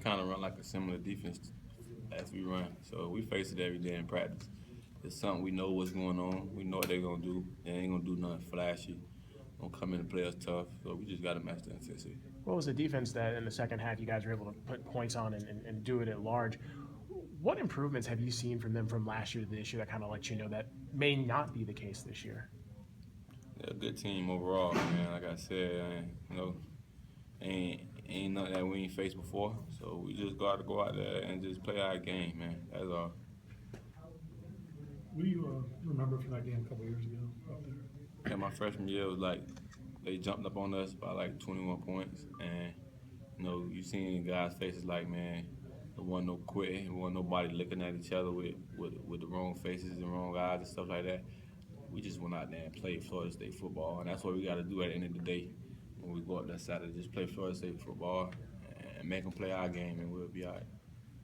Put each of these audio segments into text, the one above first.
kind of run like a similar defense as we run. So we face it every day in practice. It's something we know what's going on. We know what they're gonna do. They ain't gonna do nothing flashy. Gonna come in and play us tough. So we just gotta match the intensity. What was the defense that in the second half you guys were able to put points on and do it at large? What improvements have you seen from them from last year to this year that kind of lets you know that may not be the case this year? They're a good team overall, man. Like I said, ain't nothing that we ain't faced before. So we just gotta go out there and just play our game, man. That's all. What do you remember from that game a couple years ago up there? Yeah, my freshman year was like they jumped up on us by like 21 points, and you seen guys' faces like, man, there wasn't no quitting, there wasn't nobody looking at each other with the wrong faces and wrong eyes and stuff like that. We just went out there and played Florida State football, and that's what we got to do at the end of the day when we go up that Saturday. Just play Florida State football and make them play our game, and we'll be all right.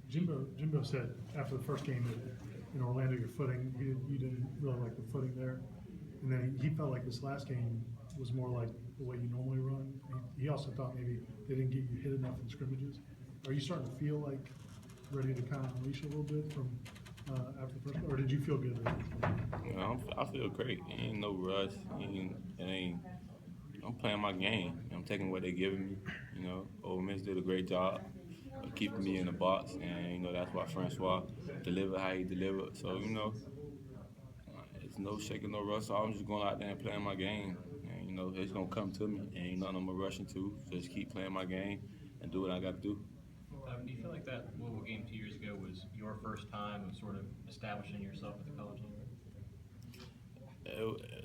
Jimbo said after the first game that in Orlando your footing, you didn't really like the footing there. And then he felt like this last game was more like the way you normally run. He also thought maybe they didn't get you hit enough in scrimmages. Are you starting to feel like ready to kind of unleash a little bit from after the first, or did you feel good? I feel great. Ain't no rush. I'm playing my game. I'm taking what they're giving me. Ole Miss did a great job of keeping me in the box, and that's why Francois delivered how he delivered. So it's no shaking, no rush. So I'm just going out there and playing my game, and it's gonna come to me. Ain't nothing I'm gonna rush into. Just keep playing my game and do what I got to do. Do you feel like that Louisville game 2 years ago was your first time of sort of establishing yourself at the college level?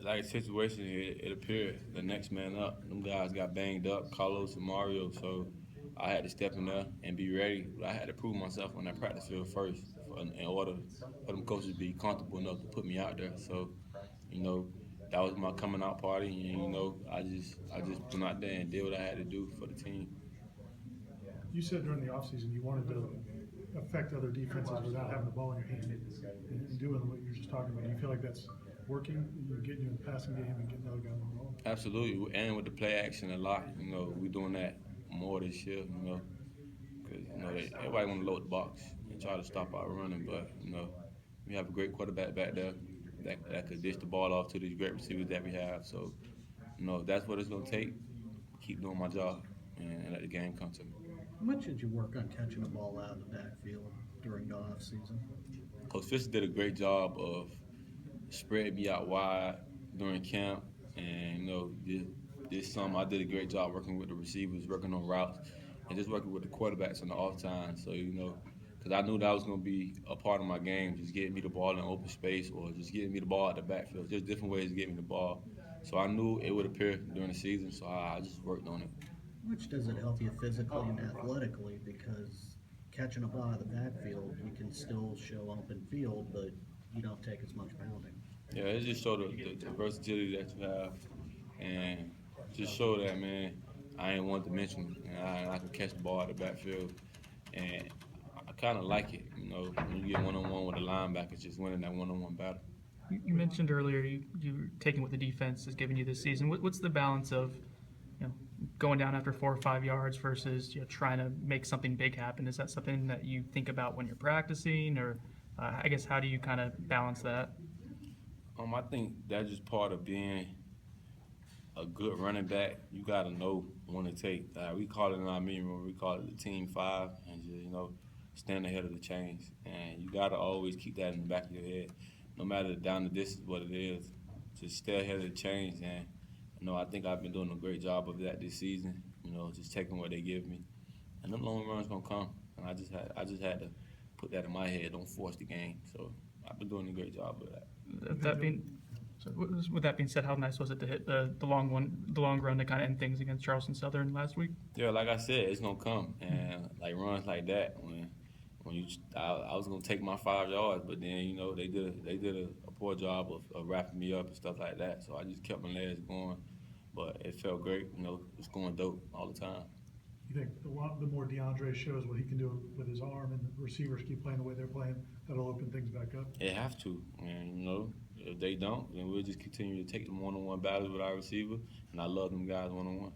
Like situation, it appeared the next man up. Them guys got banged up, Carlos and Mario, so I had to step in there and be ready. But I had to prove myself on that practice field first in order for them coaches to be comfortable enough to put me out there. So, that was my coming out party, and I just went out there and did what I had to do for the team. You said during the offseason you wanted to affect other defenses without having the ball in your hand and doing what you were just talking about. Do you feel like that's working? You're getting you in the passing game and getting other guys on the ball? Absolutely, and with the play action a lot. We're doing that more this year. Because everybody want to load the box and try to stop our running, but we have a great quarterback back there that could dish the ball off to these great receivers that we have. So that's what it's gonna take. Keep doing my job and let the game come to me. How much did you work on catching the ball out of the backfield during the off season? Coach Fisher did a great job of spreading me out wide during camp, and this summer I did a great job working with the receivers, working on routes, and just working with the quarterbacks on the off time. So because I knew that was going to be a part of my game, just getting me the ball in open space or just getting me the ball at the backfield, just different ways to get me the ball. So I knew it would appear during the season, so I just worked on it. How much does it help you physically and athletically? Because catching a ball out of the backfield, you can still show open field, but you don't take as much pounding. Yeah, it just showed the versatility that you have, and just show that, man, I ain't one dimensional, and I can catch the ball out of the backfield, and I kind of like it, when you get one-on-one with a linebacker, just winning that one-on-one battle. You mentioned earlier you taking what the defense has given you this season. What's the balance of going down after 4 or 5 yards versus trying to make something big happen? Is that something that you think about when you're practicing, or I guess how do you kind of balance that? I think that's just part of being a good running back. You got to know when to take. We call it in our meeting room, we call it the team 5, and just stand ahead of the chains. And you got to always keep that in the back of your head, no matter down the distance what it is. Just stay ahead of the chains, and I think I've been doing a great job of that this season. Just taking what they give me, and them long runs gonna come. And I just had to put that in my head. Don't force the game. So I've been doing a great job of that. With that being said, how nice was it to hit the long run to kind of end things against Charleston Southern last week? Yeah, like I said, it's gonna come, and like runs like that when I was gonna take my 5 yards, but then they did a poor job of wrapping me up and stuff like that. So I just kept my legs going, but it felt great. It's going dope all the time. You think the more DeAndre shows what he can do with his arm, and the receivers keep playing the way they're playing, that'll open things back up? It have to, and if they don't, then we'll just continue to take them one-on-one battles with our receiver, and I love them guys one-on-one.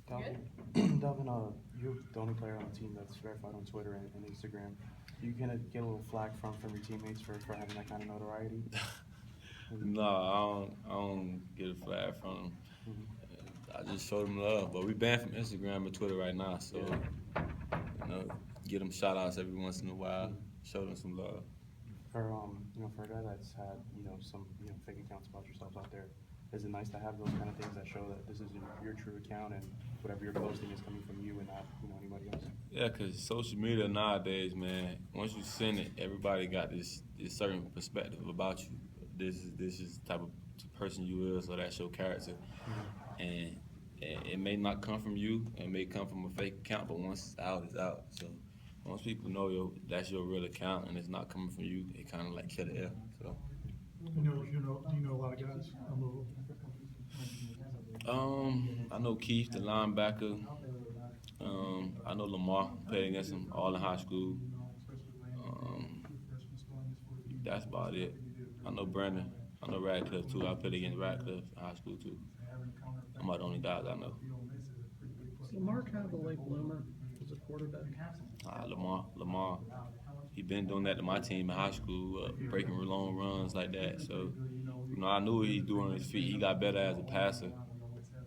Dalvin, you're the only player on the team that's verified on Twitter and Instagram. You gonna get a little flack from your teammates for having that kind of notoriety? No, I don't get a flag from them. I just show them love. But we banned from Instagram and Twitter right now, so you know, get them shout outs every once in a while. Show them some love. For for a guy that's had some fake accounts about yourself out there, is it nice to have those kind of things that show that this is your true account and whatever you're posting is coming from you and not anybody else? Yeah, 'cause social media nowadays, man, once you send it, everybody got this certain perspective about you. This is the type of person you is, so that's your character. And it may not come from you, it may come from a fake account, but once it's out, it's out. So once people know that's your real account and it's not coming from you, it kind of like kill the air. So. Do you know a lot of guys on Louisville? I know Keith, the linebacker. I know Lamar, played against him all in high school. That's about it. I know Brandon. I know Radcliffe too. I played against Radcliffe in high school too. I'm about the only guys I know. Is Lamar kind of a late bloomer as a quarterback? Lamar. He been doing that to my team in high school, breaking long runs like that. So, I knew what he do on his feet. He got better as a passer,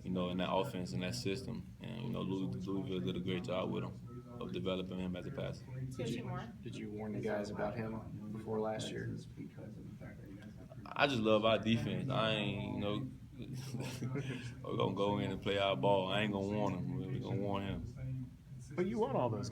in that offense and that system. And, Louisville did a great job with him of developing him as a passer. Did you warn the guys about him before last year? I just love our defense. I ain't, we're going to go in and play our ball. I ain't going to warn him. We're going to warn him. But you won all those